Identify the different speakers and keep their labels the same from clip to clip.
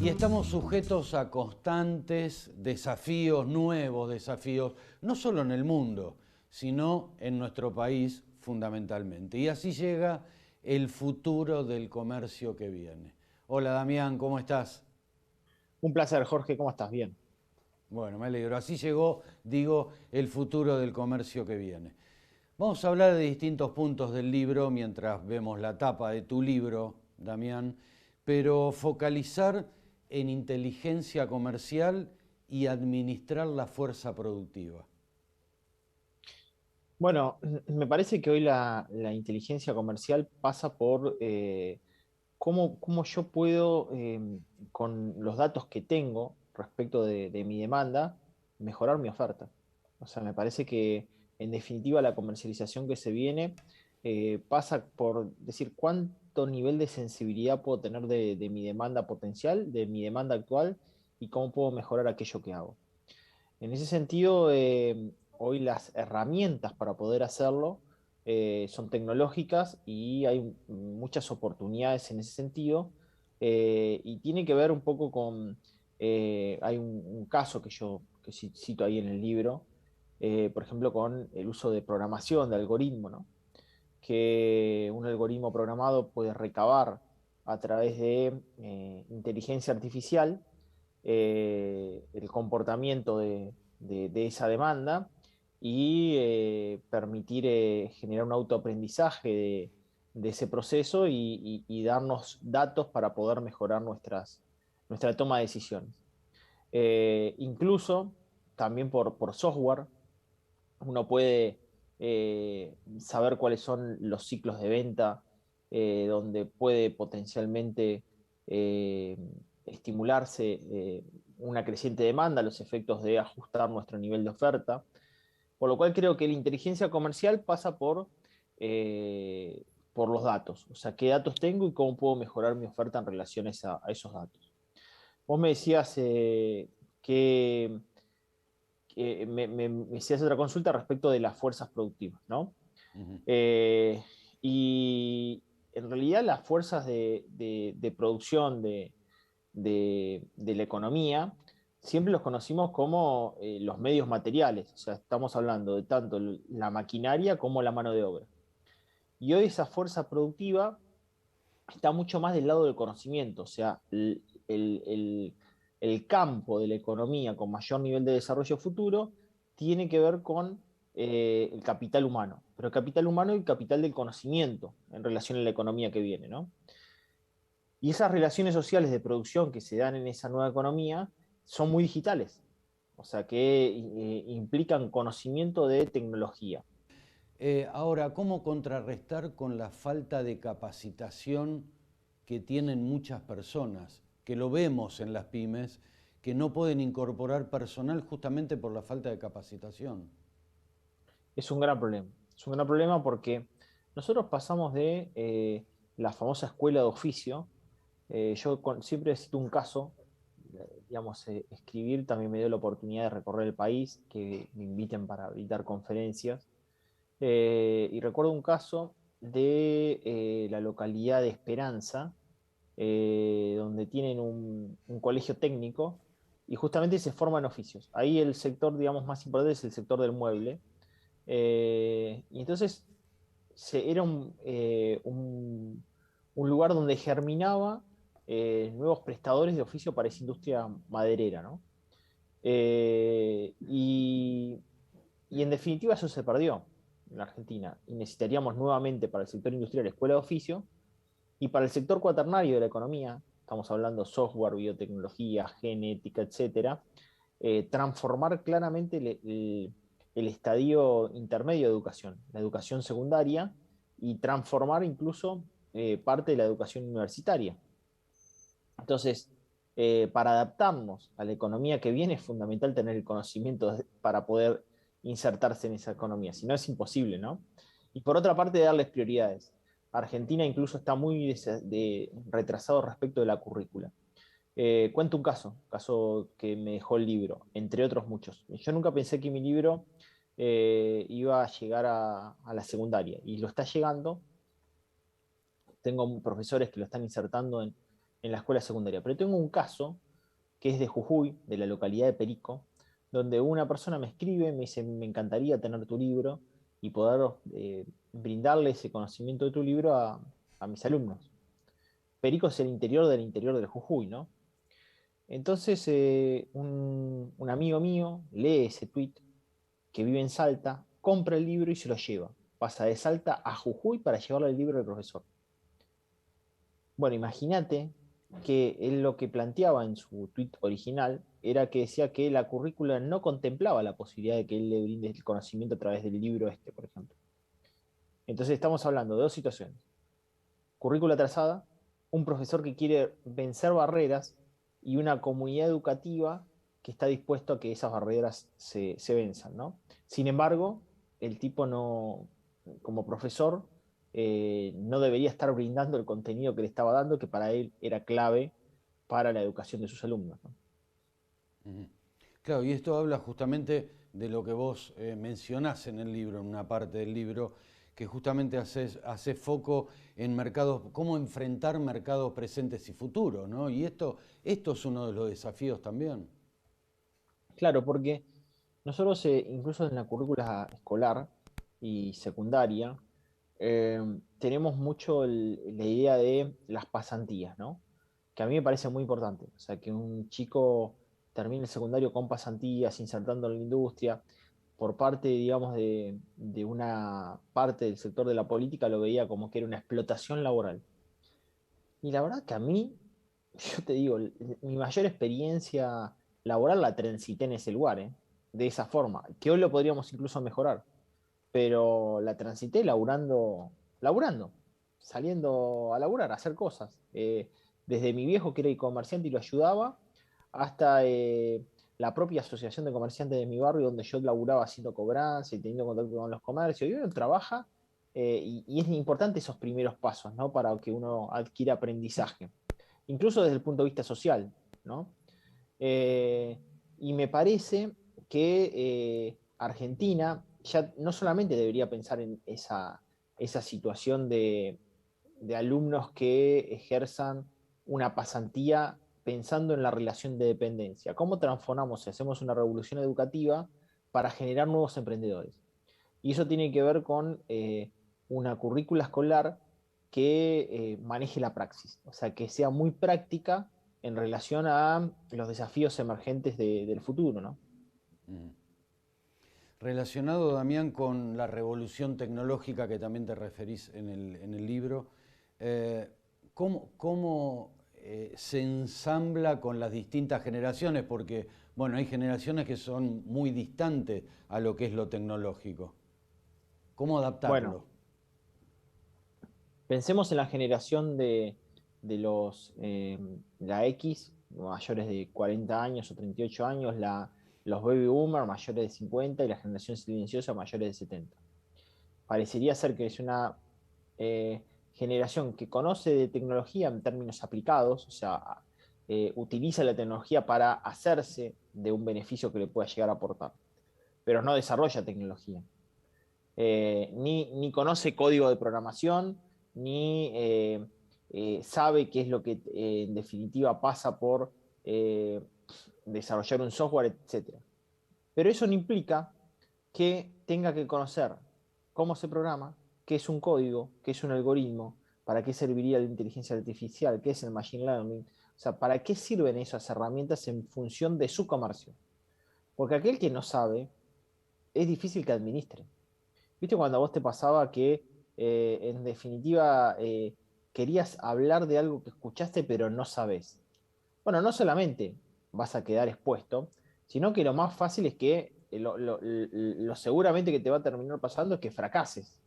Speaker 1: Y estamos sujetos a constantes desafíos, nuevos desafíos, no solo en el mundo, sino en nuestro país fundamentalmente. Y así llega el futuro del comercio que viene. Hola Damián, ¿cómo estás?
Speaker 2: Un placer, Jorge, ¿cómo estás? Bien.
Speaker 1: Bueno, me alegro. Así llegó, digo, el futuro del comercio que viene. Vamos a hablar de distintos puntos del libro mientras vemos la tapa de tu libro, Damián, pero focalizar en inteligencia comercial y administrar la fuerza productiva.
Speaker 2: Bueno, me parece que hoy la inteligencia comercial pasa por cómo yo puedo, con los datos que tengo respecto de mi demanda, mejorar mi oferta. O sea, me parece que en definitiva la comercialización que se viene pasa por decir cuánto nivel de sensibilidad puedo tener de mi demanda potencial, de mi demanda actual y cómo puedo mejorar aquello que hago. En ese sentido, hoy las herramientas para poder hacerlo son tecnológicas y hay muchas oportunidades en ese sentido. Y tiene que ver un poco con, hay un caso que yo cito ahí en el libro, por ejemplo, con el uso de programación, de algoritmo, ¿no? Que un algoritmo programado puede recabar a través de inteligencia artificial el comportamiento de esa demanda y permitir generar un autoaprendizaje de ese proceso y darnos datos para poder mejorar nuestra toma de decisiones. Incluso también por software, uno puede saber cuáles son los ciclos de venta, donde puede potencialmente eh, estimularse una creciente demanda, los efectos de ajustar nuestro nivel de oferta. Por lo cual creo que la inteligencia comercial pasa eh, por los datos, o sea, qué datos tengo y cómo puedo mejorar mi oferta en relación a esos datos. Vos me decías que me hacías otra consulta respecto de las fuerzas productivas, ¿no?
Speaker 1: Ujú.
Speaker 2: Eh, y en realidad las fuerzas de producción de la economía siempre los conocimos como los medios materiales, o sea, estamos hablando de tanto la maquinaria como la mano de obra. Y hoy esa fuerza productiva está mucho más del lado del conocimiento, o sea, el, el- el campo de la economía con mayor nivel de desarrollo futuro tiene que ver con el capital humano, pero el capital humano y el capital del conocimiento en relación a la economía que viene, ¿no? Y esas relaciones sociales de producción que se dan en esa nueva economía son muy digitales, o sea, que implican conocimiento de tecnología.
Speaker 1: Ahora, ¿cómo contrarrestar con la falta de capacitación que tienen muchas personas, que lo vemos en las pymes, que no pueden incorporar personal justamente por la falta de capacitación?
Speaker 2: Es un gran problema. Es un gran problema porque nosotros pasamos de la famosa escuela de oficio. Siempre cito un caso, digamos, escribir también me dio la oportunidad de recorrer el país, que me inviten para dictar conferencias. Y recuerdo un caso de la localidad de Esperanza, donde tienen un colegio técnico y justamente se forman oficios. Ahí el sector, digamos, más importante es el sector del mueble. Y entonces era un lugar donde germinaba nuevos prestadores de oficio para esa industria maderera, ¿no? Y en definitiva eso se perdió en la Argentina y necesitaríamos nuevamente para el sector industrial escuela de oficio y para el sector cuaternario de la economía, estamos hablando software, biotecnología, genética, etcétera, transformar claramente el estadio intermedio de educación, la educación secundaria, y transformar incluso parte de la educación universitaria. Entonces, para adaptarnos a la economía que viene es fundamental tener el conocimiento para poder insertarse en esa economía, si no es imposible, ¿no? Y por otra parte, darles prioridades. Argentina incluso está muy retrasado respecto de la currícula. Cuento un caso que me dejó el libro, entre otros muchos. Yo nunca pensé que mi libro iba a llegar a la secundaria y lo está llegando. Tengo profesores que lo están insertando en la escuela secundaria. Pero tengo un caso que es de Jujuy, de la localidad de Perico, donde una persona me escribe, me dice, me encantaría tener tu libro y poder brindarle ese conocimiento de tu libro a mis alumnos. Perico es el interior del interior del Jujuy, ¿no? Entonces, un amigo mío lee ese tweet, que vive en Salta, compra el libro y se lo lleva. Pasa de Salta a Jujuy para llevarle el libro al profesor. Bueno, imagínate que él lo que planteaba en su tweet original era que decía que la currícula no contemplaba la posibilidad de que él le brinde el conocimiento a través del libro este, por ejemplo. Entonces estamos hablando de dos situaciones. Currícula trazada, un profesor que quiere vencer barreras y una comunidad educativa que está dispuesto a que esas barreras se venzan, ¿no? Sin embargo, el tipo no, como profesor, no debería estar brindando el contenido que le estaba dando, que para él era clave para la educación de sus alumnos, ¿no?
Speaker 1: Ujú. Claro, y esto habla justamente de lo que vos mencionás en el libro, en una parte del libro, que justamente hace foco en mercados, cómo enfrentar mercados presentes y futuros, ¿no? Y esto es uno de los desafíos también.
Speaker 2: Claro, porque nosotros, incluso en la currícula escolar y secundaria, tenemos mucho la idea de las pasantías, ¿no? Que a mí me parece muy importante. O sea, que un chico termine el secundario con pasantías, insertando en la industria, por parte, digamos, de una parte del sector de la política lo veía como que era una explotación laboral. Y la verdad que a mí, yo te digo, mi mayor experiencia laboral la transité en ese lugar, ¿eh? De esa forma, que hoy lo podríamos incluso mejorar, pero la transité laburando, saliendo a laburar, a hacer cosas. Desde mi viejo, que era comerciante y lo ayudaba, hasta la propia asociación de comerciantes de mi barrio, donde yo laburaba haciendo cobranza y teniendo contacto con los comercios. Y uno trabaja, y es importante esos primeros pasos, ¿no? Para que uno adquiera aprendizaje, incluso desde el punto de vista social, ¿no? Eh, y me parece que Argentina ya no solamente debería pensar en esa situación de alumnos que ejerzan una pasantía pensando en la relación de dependencia. ¿Cómo transformamos si hacemos una revolución educativa para generar nuevos emprendedores? Y eso tiene que ver con una currícula escolar que maneje la praxis, o sea, que sea muy práctica en relación a los desafíos emergentes del futuro, ¿no?
Speaker 1: Ujú. Relacionado, Damián, con la revolución tecnológica que también te referís en el libro, eh, ¿cómo se ensambla con las distintas generaciones? Porque, bueno, hay generaciones que son muy distantes a lo que es lo tecnológico. ¿Cómo
Speaker 2: Bueno,
Speaker 1: adaptarlo?
Speaker 2: pensemos en la generación de la X, mayores de 40 años o 38 años, los baby boomers mayores de 50 y la generación silenciosa mayores de 70. Parecería ser que es una eh, generación que conoce de tecnología en términos aplicados, o sea, utiliza la tecnología para hacerse de un beneficio que le pueda llegar a aportar, pero no desarrolla tecnología. Ni conoce código de programación, ni sabe qué es lo que en definitiva pasa por eh, desarrollar un software, etcétera. Pero eso no implica que tenga que conocer cómo se programa, qué es un código, qué es un algoritmo, para qué serviría la inteligencia artificial, qué es el machine learning, o sea, para qué sirven esas herramientas en función de su comercio. Porque aquel que no sabe, es difícil que administre. ¿Viste cuando a vos te pasaba que en definitiva querías hablar de algo que escuchaste pero no sabes? Bueno, no solamente vas a quedar expuesto, sino que lo más fácil es que lo seguramente que te va a terminar pasando es que fracases,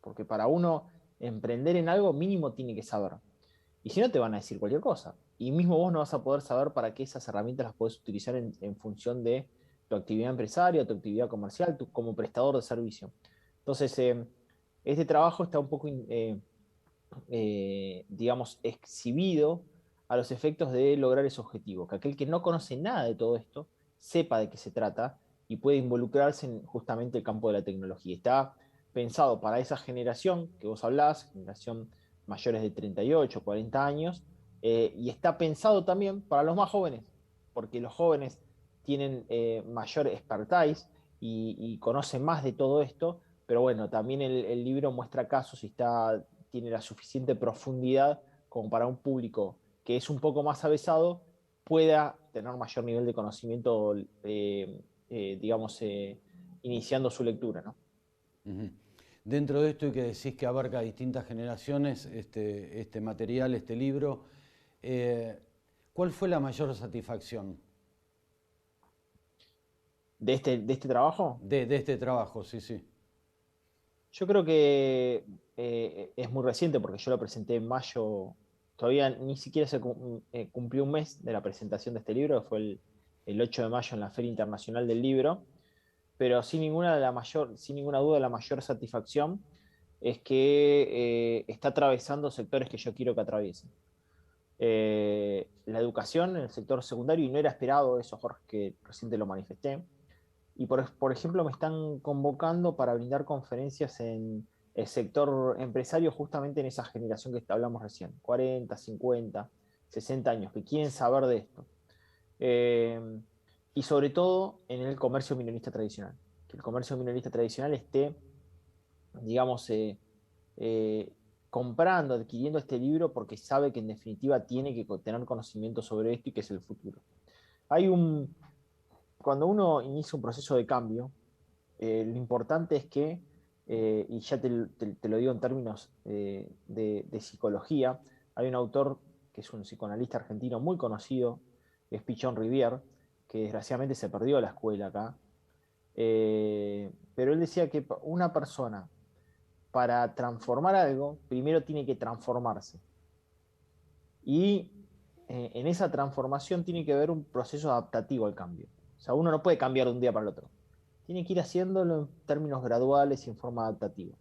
Speaker 2: porque para uno emprender en algo mínimo tiene que saber. Y si no, te van a decir cualquier cosa. Y mismo vos no vas a poder saber para qué esas herramientas las puedes utilizar en función de tu actividad empresaria, tu actividad comercial, como prestador de servicio. Entonces, este trabajo está un poco digamos, exhibido a los efectos de lograr ese objetivo, que aquel que no conoce nada de todo esto sepa de qué se trata y puede involucrarse en justamente el campo de la tecnología. Está pensado para esa generación que vos hablás, generación mayores de 38, 40 años, y está pensado también para los más jóvenes, porque los jóvenes tienen mayor expertise y conocen más de todo esto, pero bueno, también el libro muestra casos y tiene la suficiente profundidad como para un público que es un poco más avesado pueda tener mayor nivel de conocimiento, digamos, iniciando su lectura, ¿no?
Speaker 1: Ujú. Dentro de esto y que decís que abarca distintas generaciones, este material, este libro, eh, ¿cuál fue la mayor satisfacción
Speaker 2: De este trabajo.
Speaker 1: de este trabajo? Sí, sí.
Speaker 2: Yo creo que es muy reciente porque yo lo presenté en mayo, todavía ni siquiera cumplió un mes de la presentación de este libro, que fue el 8 de mayo en la Feria Internacional del Libro, pero sin ninguna duda la mayor satisfacción es que está atravesando sectores que yo quiero que atraviesen. La educación en el sector secundario, y no era esperado eso, Jorge, que recién te lo manifesté. Y por ejemplo, me están convocando para brindar conferencias en el sector empresario, justamente en esa generación que hablamos recién, 40, 50, 60 años, que quieren saber de esto. Eh, y sobre todo en el comercio minorista tradicional. Que el comercio minorista tradicional esté, digamos, eh, comprando, adquiriendo este libro porque sabe que en definitiva tiene que tener conocimiento sobre esto y que es el futuro. Hay un, Cuando uno inicia un proceso de cambio, lo importante es que, y ya te lo digo en términos de psicología, hay un autor que es un psicoanalista argentino muy conocido, que es Pichon Rivière, que desgraciadamente se perdió la escuela acá, pero él decía que una persona para transformar algo, primero tiene que transformarse. Y en esa transformación tiene que haber un proceso adaptativo al cambio. O sea, uno no puede cambiar de un día para el otro. Tiene que ir haciéndolo en términos graduales y en forma adaptativa.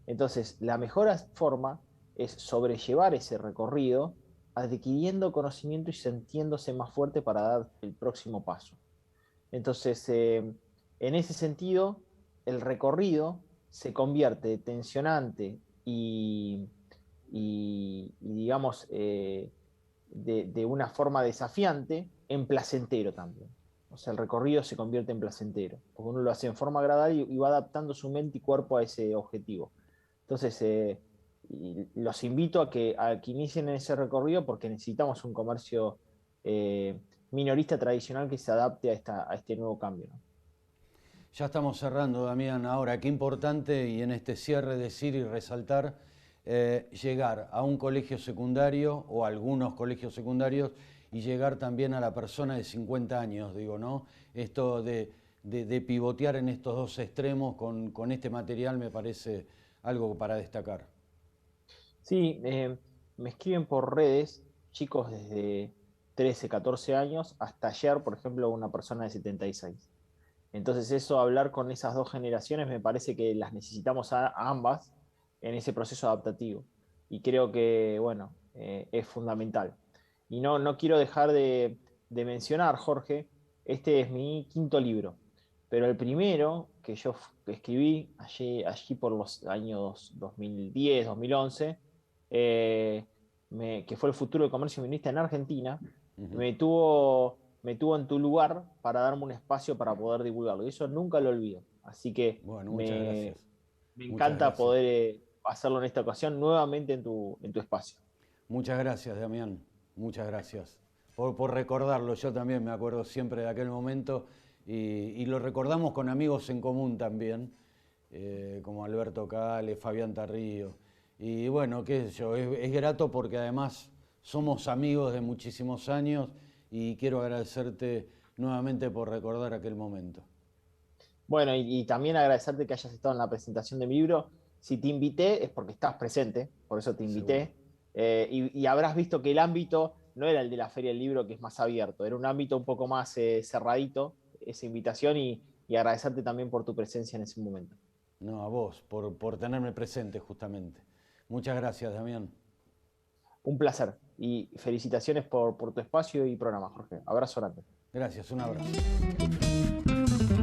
Speaker 2: Entonces, la mejor forma es sobrellevar ese recorrido, adquiriendo conocimiento y sintiéndose más fuerte para dar el próximo paso. Entonces, en ese sentido, el recorrido se convierte de tensionante y digamos, de una forma desafiante en placentero también. O sea, el recorrido se convierte en placentero, porque uno lo hace en forma gradual y va adaptando su mente y cuerpo a ese objetivo. Entonces, los invito a que inicien en ese recorrido porque necesitamos un comercio eh, minorista tradicional que se adapte a este nuevo cambio, ¿no?
Speaker 1: Ya estamos cerrando, Damián. Ahora, qué importante, y en este cierre decir y resaltar, llegar a un colegio secundario o a algunos colegios secundarios y llegar también a la persona de 50 años, digo, ¿no? Esto de pivotear en estos dos extremos con este material me parece algo para destacar.
Speaker 2: Sí, me escriben por redes chicos desde 13, 14 años hasta ayer, por ejemplo, una persona de 76. Entonces eso, hablar con esas dos generaciones, me parece que las necesitamos a ambas en ese proceso adaptativo. Y creo que, bueno, es fundamental. Y no quiero dejar de mencionar, Jorge, este es mi quinto libro, pero el primero que yo escribí allí por los años 2010, 2011, eh, que fue El futuro del comercio minorista en Argentina,
Speaker 1: Ujú.
Speaker 2: me tuvo en tu lugar para darme un espacio para poder divulgarlo. Y eso nunca lo olvido. Así que
Speaker 1: Bueno, muchas
Speaker 2: me,
Speaker 1: gracias.
Speaker 2: me
Speaker 1: Muchas
Speaker 2: encanta
Speaker 1: gracias.
Speaker 2: poder hacerlo en esta ocasión nuevamente en tu espacio.
Speaker 1: Muchas gracias, Damián. Muchas gracias por recordarlo. Yo también me acuerdo siempre de aquel momento y lo recordamos con amigos en común también, como Alberto Cale, Fabián Tarrío. Y bueno, qué sé yo, es grato porque además somos amigos de muchísimos años y quiero agradecerte nuevamente por recordar aquel momento.
Speaker 2: Bueno, y también agradecerte que hayas estado en la presentación de mi libro. Si te invité es porque estás presente, por eso te
Speaker 1: Seguro.
Speaker 2: invité. Y habrás visto que el ámbito no era el de la Feria del Libro, que es más abierto, era un ámbito un poco más cerradito, esa invitación, y agradecerte también por tu presencia en ese momento.
Speaker 1: No, a vos, por tenerme presente justamente. Muchas gracias, Damián.
Speaker 2: Un placer y felicitaciones por tu espacio y programa, Jorge. Abrazo grande.
Speaker 1: Gracias, un abrazo.